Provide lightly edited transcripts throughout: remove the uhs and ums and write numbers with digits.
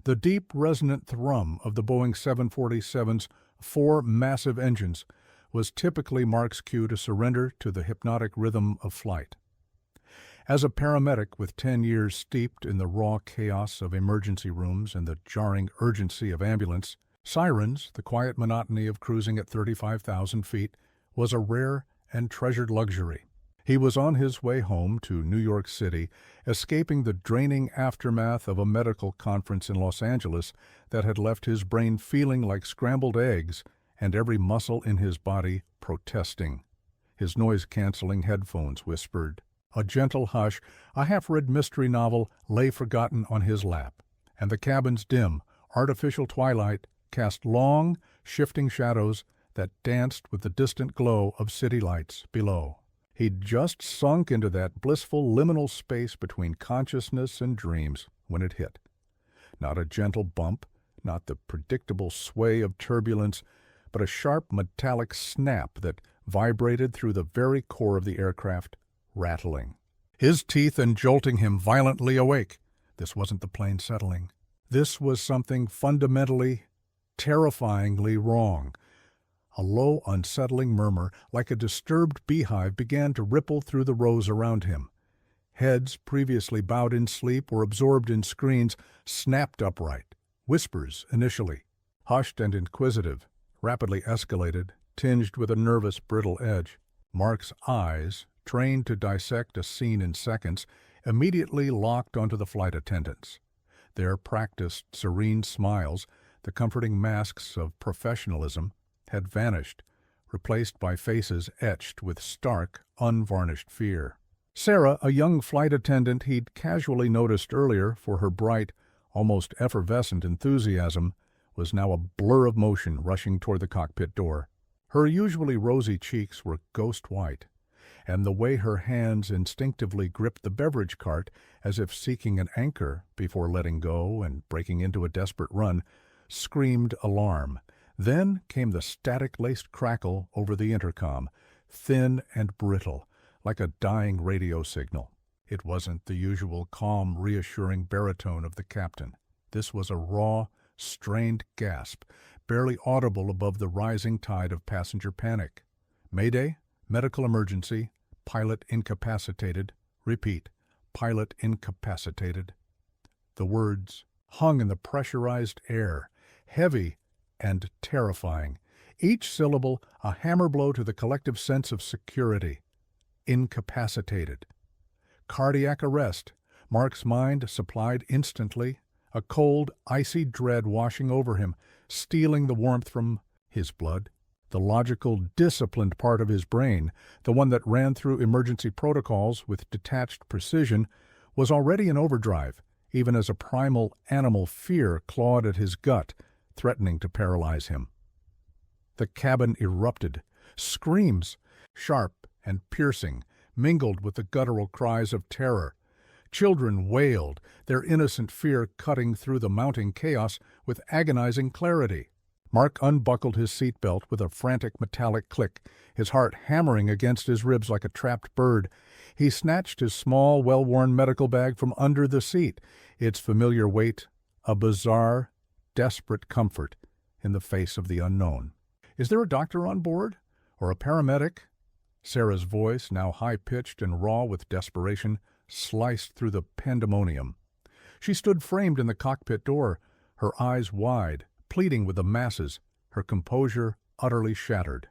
The deep, resonant thrum of the Boeing 747's four massive engines was typically Mark's cue to surrender to the hypnotic rhythm of flight. As a paramedic with 10 years steeped in the raw chaos of emergency rooms and the jarring urgency of ambulance, sirens, the quiet monotony of cruising at 35,000 feet, was a rare and treasured luxury. He was on his way home to New York City, escaping the draining aftermath of a medical conference in Los Angeles that had left his brain feeling like scrambled eggs and every muscle in his body protesting. His noise-canceling headphones whispered. A gentle hush, a half-read mystery novel lay forgotten on his lap, and the cabin's dim, artificial twilight cast long, shifting shadows that danced with the distant glow of city lights below. He'd just sunk into that blissful liminal space between consciousness and dreams when it hit. Not a gentle bump, not the predictable sway of turbulence, but a sharp metallic snap that vibrated through the very core of the aircraft, rattling. His teeth and jolting him violently awake. This wasn't the plane settling. This was something fundamentally, terrifyingly wrong. A low, unsettling murmur, like a disturbed beehive, began to ripple through the rows around him. Heads, previously bowed in sleep or absorbed in screens, snapped upright. Whispers, initially, hushed and inquisitive, rapidly escalated, tinged with a nervous, brittle edge. Mark's eyes, trained to dissect a scene in seconds, immediately locked onto the flight attendants. Their practiced, serene smiles, the comforting masks of professionalism, had vanished, replaced by faces etched with stark, unvarnished fear. Sarah, a young flight attendant he'd casually noticed earlier for her bright, almost effervescent enthusiasm, was now a blur of motion rushing toward the cockpit door. Her usually rosy cheeks were ghost white, and the way her hands instinctively gripped the beverage cart as if seeking an anchor before letting go and breaking into a desperate run screamed alarm. Then came the static-laced crackle over the intercom, thin and brittle, like a dying radio signal. It wasn't the usual calm, reassuring baritone of the captain. This was a raw, strained gasp, barely audible above the rising tide of passenger panic. Mayday, medical emergency, pilot incapacitated. Repeat, pilot incapacitated. The words hung in the pressurized air, heavy and terrifying, each syllable a hammer blow to the collective sense of security. Incapacitated. Cardiac arrest. Mark's mind supplied instantly, a cold, icy dread washing over him, stealing the warmth from his blood. The logical, disciplined part of his brain, the one that ran through emergency protocols with detached precision, was already in overdrive, even as a primal animal fear clawed at his gut, threatening to paralyze him. The cabin erupted. Screams, sharp and piercing, mingled with the guttural cries of terror. Children wailed, their innocent fear cutting through the mounting chaos with agonizing clarity. Mark unbuckled his seatbelt with a frantic metallic click, his heart hammering against his ribs like a trapped bird. He snatched his small, well-worn medical bag from under the seat, its familiar weight a bizarre, desperate comfort in the face of the unknown. "Is there a doctor on board? Or a paramedic?" Sarah's voice, now high-pitched and raw with desperation, sliced through the pandemonium. She stood framed in the cockpit door, her eyes wide, pleading with the masses, her composure utterly shattered.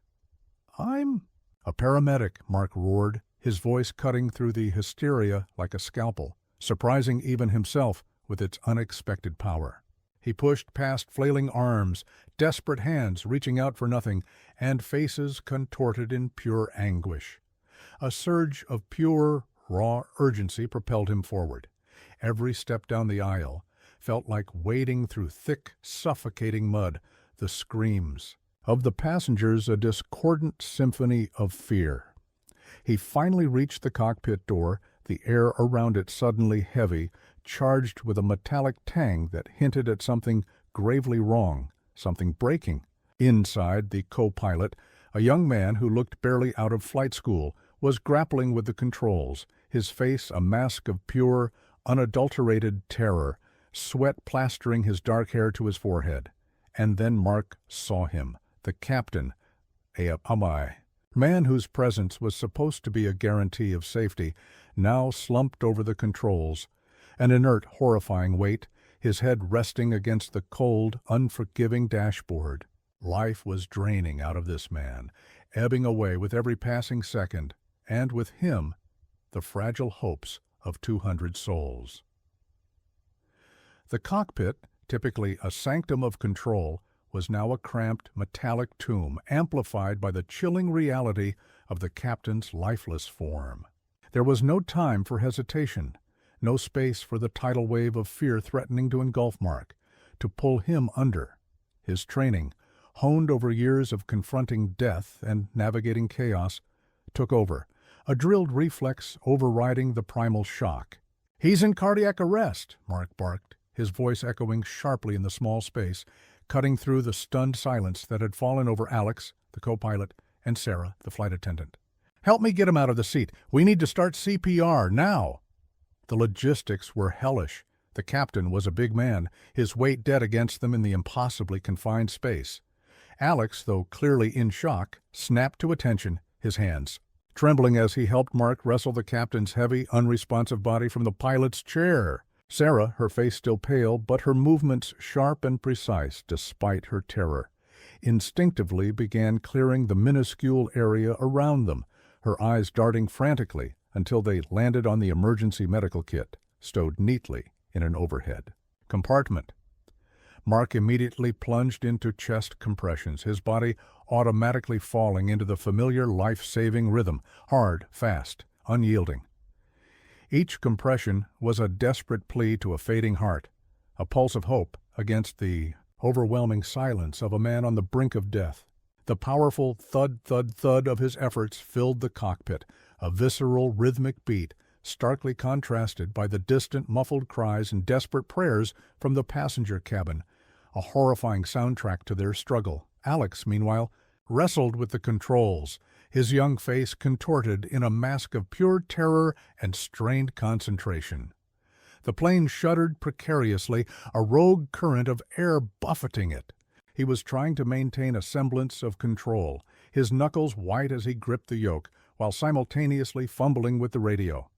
"I'm—" "A paramedic," Mark roared, his voice cutting through the hysteria like a scalpel, surprising even himself with its unexpected power. He pushed past flailing arms, desperate hands reaching out for nothing, and faces contorted in pure anguish. A surge of pure, raw urgency propelled him forward. Every step down the aisle felt like wading through thick, suffocating mud. The screams of the passengers a discordant symphony of fear. He finally reached the cockpit door, the air around it suddenly heavy, charged with a metallic tang that hinted at something gravely wrong, something breaking. Inside, the co-pilot, a young man who looked barely out of flight school, was grappling with the controls, his face a mask of pure, unadulterated terror, sweat plastering his dark hair to his forehead. And then Mark saw him, the captain, a man whose presence was supposed to be a guarantee of safety, now slumped over the controls, an inert, horrifying weight, his head resting against the cold, unforgiving dashboard. Life was draining out of this man, ebbing away with every passing second, and with him, the fragile hopes of 200 souls. The cockpit, typically a sanctum of control, was now a cramped, metallic tomb, amplified by the chilling reality of the captain's lifeless form. There was no time for hesitation, no space for the tidal wave of fear threatening to engulf Mark, to pull him under. His training, honed over years of confronting death and navigating chaos, took over, a drilled reflex overriding the primal shock. "He's in cardiac arrest," Mark barked, his voice echoing sharply in the small space, cutting through the stunned silence that had fallen over Alex, the co-pilot, and Sarah, the flight attendant. "Help me get him out of the seat. We need to start CPR, now." The logistics were hellish. The captain was a big man, his weight dead against them in the impossibly confined space. Alex, though clearly in shock, snapped to attention, his hands trembling as he helped Mark wrestle the captain's heavy, unresponsive body from the pilot's chair. Sarah, her face still pale, but her movements sharp and precise despite her terror, instinctively began clearing the minuscule area around them, her eyes darting frantically until they landed on the emergency medical kit, stowed neatly in an overhead compartment. Mark immediately plunged into chest compressions, his body automatically falling into the familiar life-saving rhythm, hard, fast, unyielding. Each compression was a desperate plea to a fading heart, a pulse of hope against the overwhelming silence of a man on the brink of death. The powerful thud, thud, thud of his efforts filled the cockpit, a visceral, rhythmic beat, starkly contrasted by the distant, muffled cries and desperate prayers from the passenger cabin, a horrifying soundtrack to their struggle. Alex, meanwhile, wrestled with the controls, his young face contorted in a mask of pure terror and strained concentration. The plane shuddered precariously, a rogue current of air buffeting it. He was trying to maintain a semblance of control, his knuckles white as he gripped the yoke, while simultaneously fumbling with the radio.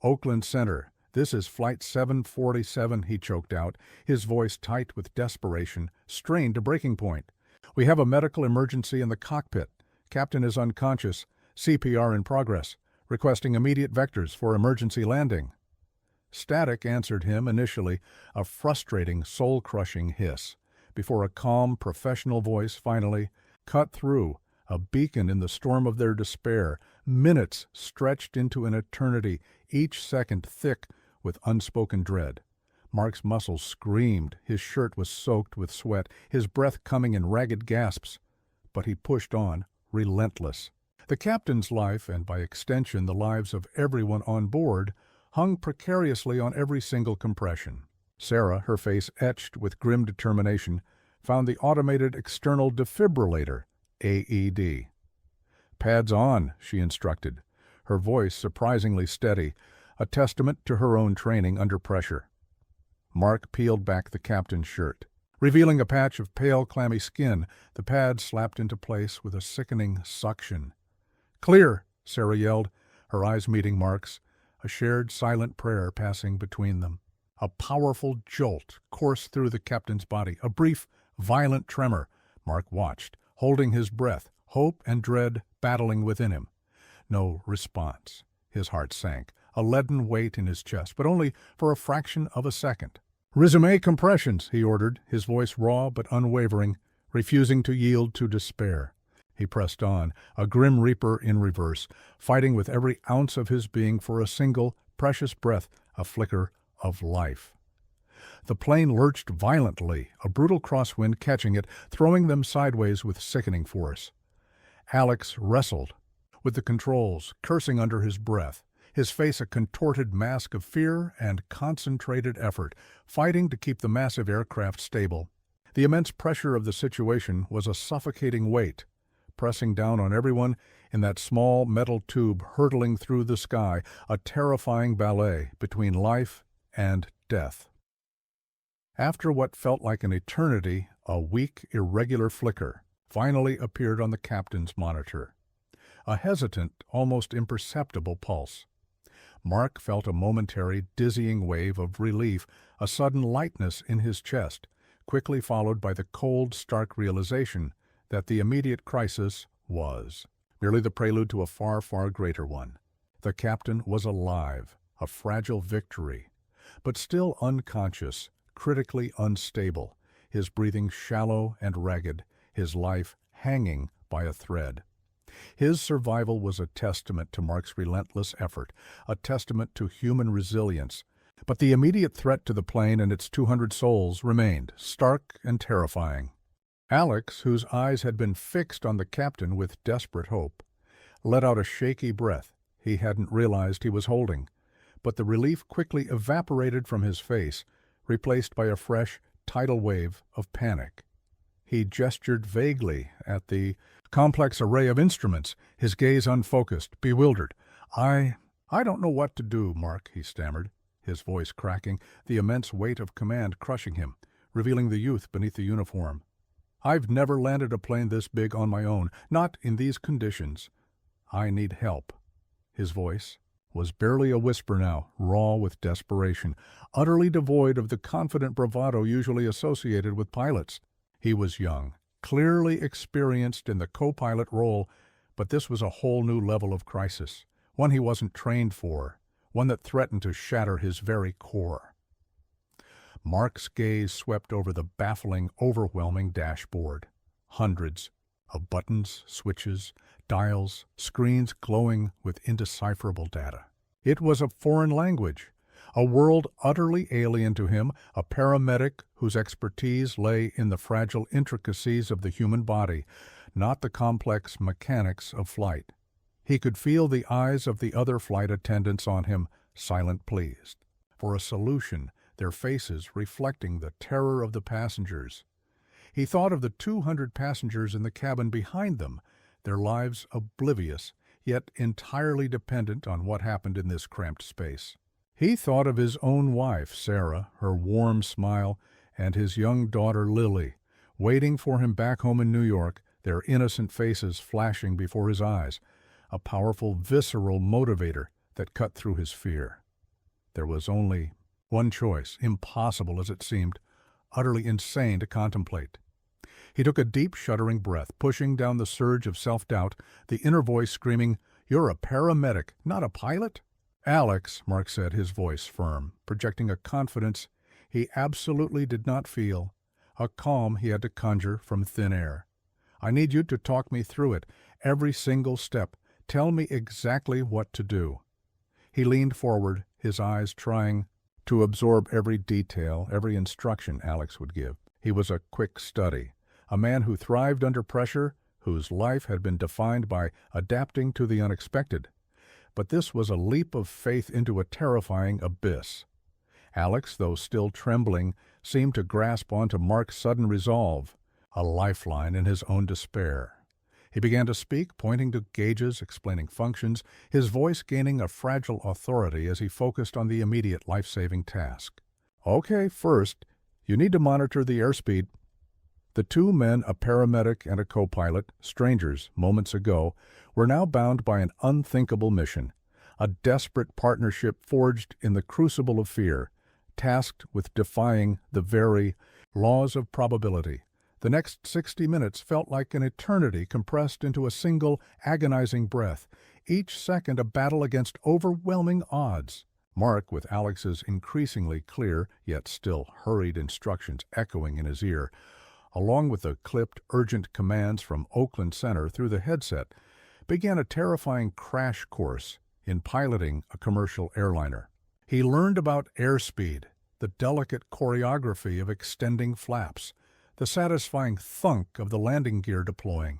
"Oakland Center, this is Flight 747, he choked out, his voice tight with desperation, strained to breaking point. "We have a medical emergency in the cockpit. Captain is unconscious. CPR in progress. Requesting immediate vectors for emergency landing." Static answered him initially, a frustrating, soul-crushing hiss, before a calm, professional voice finally cut through, a beacon in the storm of their despair, minutes stretched into an eternity, each second thick with unspoken dread. Mark's muscles screamed, his shirt was soaked with sweat, his breath coming in ragged gasps. But he pushed on, relentless. The captain's life, and by extension the lives of everyone on board, hung precariously on every single compression. Sarah, her face etched with grim determination, found the automated external defibrillator, AED. "Pads on," she instructed, her voice surprisingly steady, a testament to her own training under pressure. Mark peeled back the captain's shirt. Revealing a patch of pale, clammy skin, the pads slapped into place with a sickening suction. "Clear," Sarah yelled, her eyes meeting Mark's, a shared silent prayer passing between them. A powerful jolt coursed through the captain's body, a brief, violent tremor. Mark watched, holding his breath, hope and dread battling within him. No response. His heart sank, a leaden weight in his chest, but only for a fraction of a second. "Resume compressions," he ordered, his voice raw but unwavering, refusing to yield to despair. He pressed on, a grim reaper in reverse, fighting with every ounce of his being for a single, precious breath, a flicker of life. The plane lurched violently, a brutal crosswind catching it, throwing them sideways with sickening force. Alex wrestled with the controls, cursing under his breath, his face a contorted mask of fear and concentrated effort, fighting to keep the massive aircraft stable. The immense pressure of the situation was a suffocating weight, pressing down on everyone in that small metal tube hurtling through the sky, a terrifying ballet between life and death. After what felt like an eternity, a weak, irregular flicker finally appeared on the captain's monitor. A hesitant, almost imperceptible pulse. Mark felt a momentary, dizzying wave of relief, a sudden lightness in his chest, quickly followed by the cold, stark realization that the immediate crisis was merely the prelude to a far, far greater one. The captain was alive, a fragile victory, but still unconscious, critically unstable, his breathing shallow and ragged, his life hanging by a thread. His survival was a testament to Mark's relentless effort, a testament to human resilience. But the immediate threat to the plane and its 200 souls remained, stark and terrifying. Alex, whose eyes had been fixed on the captain with desperate hope, let out a shaky breath he hadn't realized he was holding. But the relief quickly evaporated from his face, replaced by a fresh, tidal wave of panic. He gestured vaguely at the complex array of instruments, his gaze unfocused, bewildered. I don't know what to do, Mark," he stammered, his voice cracking, the immense weight of command crushing him, revealing the youth beneath the uniform. "I've never landed a plane this big on my own, not in these conditions. I need help." His voice was barely a whisper now, raw with desperation, utterly devoid of the confident bravado usually associated with pilots. He was young, clearly experienced in the co-pilot role, but this was a whole new level of crisis, one he wasn't trained for, one that threatened to shatter his very core. Mark's gaze swept over the baffling, overwhelming dashboard. Hundreds of buttons, switches, dials, screens glowing with indecipherable data. It was a foreign language, a world utterly alien to him, a paramedic whose expertise lay in the fragile intricacies of the human body, not the complex mechanics of flight. He could feel the eyes of the other flight attendants on him, silent pleased, for a solution, their faces reflecting the terror of the passengers. He thought of the 200 passengers in the cabin behind them, their lives oblivious, yet entirely dependent on what happened in this cramped space. He thought of his own wife, Sarah, her warm smile, and his young daughter, Lily, waiting for him back home in New York, their innocent faces flashing before his eyes, a powerful, visceral motivator that cut through his fear. There was only one choice, impossible as it seemed, utterly insane to contemplate. He took a deep, shuddering breath, pushing down the surge of self-doubt, the inner voice screaming, "You're a paramedic, not a pilot?" "Alex," Mark said, his voice firm, projecting a confidence he absolutely did not feel, a calm he had to conjure from thin air. "I need you to talk me through it, every single step. Tell me exactly what to do." He leaned forward, his eyes trying to absorb every detail, every instruction Alex would give. He was a quick study, a man who thrived under pressure, whose life had been defined by adapting to the unexpected. But this was a leap of faith into a terrifying abyss. Alex, though still trembling, seemed to grasp onto Mark's sudden resolve, a lifeline in his own despair. He began to speak, pointing to gauges, explaining functions, his voice gaining a fragile authority as he focused on the immediate life-saving task. "Okay, first, you need to monitor the airspeed." The two men, a paramedic and a co-pilot, strangers moments ago, were now bound by an unthinkable mission, a desperate partnership forged in the crucible of fear, tasked with defying the very laws of probability. The next 60 minutes felt like an eternity compressed into a single agonizing breath, each second a battle against overwhelming odds. Mark, with Alex's increasingly clear, yet still hurried instructions echoing in his ear, along with the clipped, urgent commands from Oakland Center through the headset, began a terrifying crash course in piloting a commercial airliner. He learned about airspeed, the delicate choreography of extending flaps, the satisfying thunk of the landing gear deploying.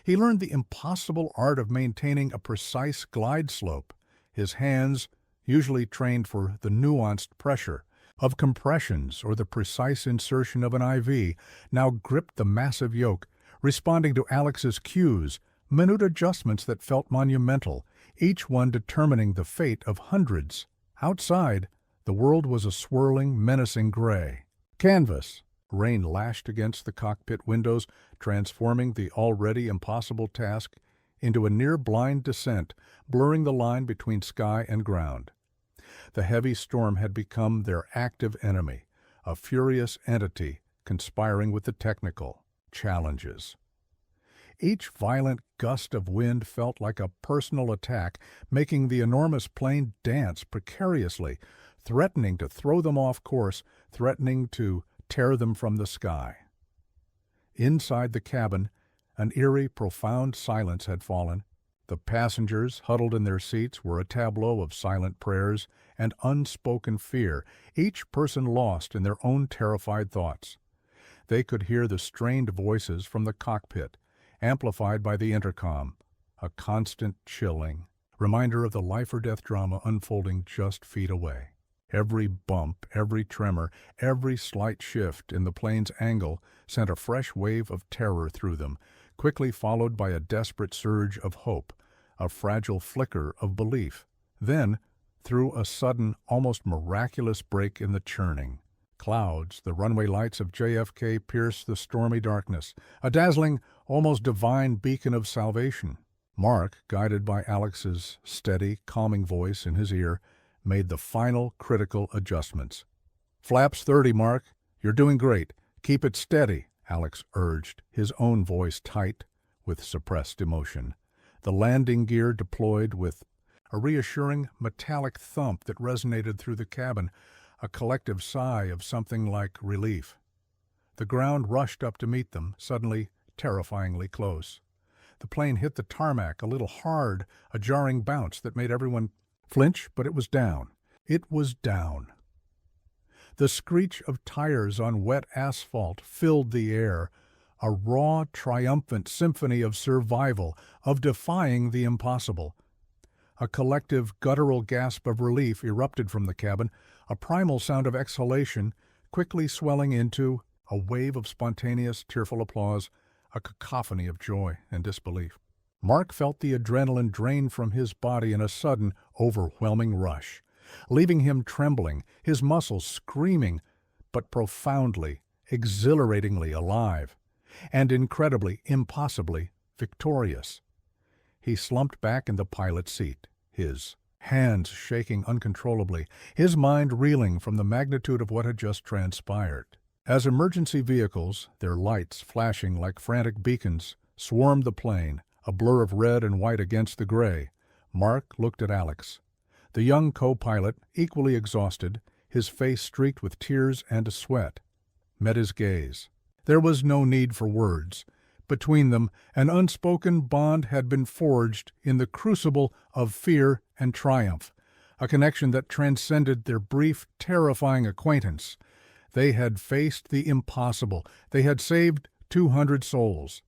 He learned the impossible art of maintaining a precise glide slope, his hands, usually trained for the nuanced pressure of compressions or the precise insertion of an IV, now gripped the massive yoke, responding to Alex's cues, minute adjustments that felt monumental, each one determining the fate of hundreds. Outside, the world was a swirling, menacing gray. Canvas! Rain lashed against the cockpit windows, transforming the already impossible task into a near-blind descent, blurring the line between sky and ground. The heavy storm had become their active enemy, a furious entity conspiring with the technical challenges. Each violent gust of wind felt like a personal attack, making the enormous plane dance precariously, threatening to throw them off course, threatening to tear them from the sky. Inside the cabin, an eerie, profound silence had fallen. The passengers, huddled in their seats, were a tableau of silent prayers and unspoken fear, each person lost in their own terrified thoughts. They could hear the strained voices from the cockpit, amplified by the intercom, a constant chilling reminder of the life-or-death drama unfolding just feet away. Every bump, every tremor, every slight shift in the plane's angle sent a fresh wave of terror through them, quickly followed by a desperate surge of hope, a fragile flicker of belief. Then, through a sudden, almost miraculous break in the churning, clouds, the runway lights of JFK pierced the stormy darkness, a dazzling, almost divine beacon of salvation. Mark, guided by Alex's steady, calming voice in his ear, made the final critical adjustments. "Flaps 30, Mark. You're doing great. Keep it steady," Alex urged, his own voice tight with suppressed emotion. The landing gear deployed with a reassuring metallic thump that resonated through the cabin, a collective sigh of something like relief. The ground rushed up to meet them, suddenly terrifyingly close. The plane hit the tarmac a little hard, a jarring bounce that made everyone flinch, but it was down. It was down. The screech of tires on wet asphalt filled the air, a raw, triumphant symphony of survival, of defying the impossible. A collective, guttural gasp of relief erupted from the cabin, a primal sound of exhalation quickly swelling into a wave of spontaneous, tearful applause, a cacophony of joy and disbelief. Mark felt the adrenaline drain from his body in a sudden, overwhelming rush, leaving him trembling, his muscles screaming, but profoundly, exhilaratingly alive, and incredibly, impossibly victorious. He slumped back in the pilot's seat, his hands shaking uncontrollably, his mind reeling from the magnitude of what had just transpired. As emergency vehicles, their lights flashing like frantic beacons, swarmed the plane, a blur of red and white against the gray, Mark looked at Alex. The young co-pilot, equally exhausted, his face streaked with tears and sweat, met his gaze. There was no need for words. Between them, an unspoken bond had been forged in the crucible of fear and triumph, a connection that transcended their brief, terrifying acquaintance. They had faced the impossible. They had saved 200 souls.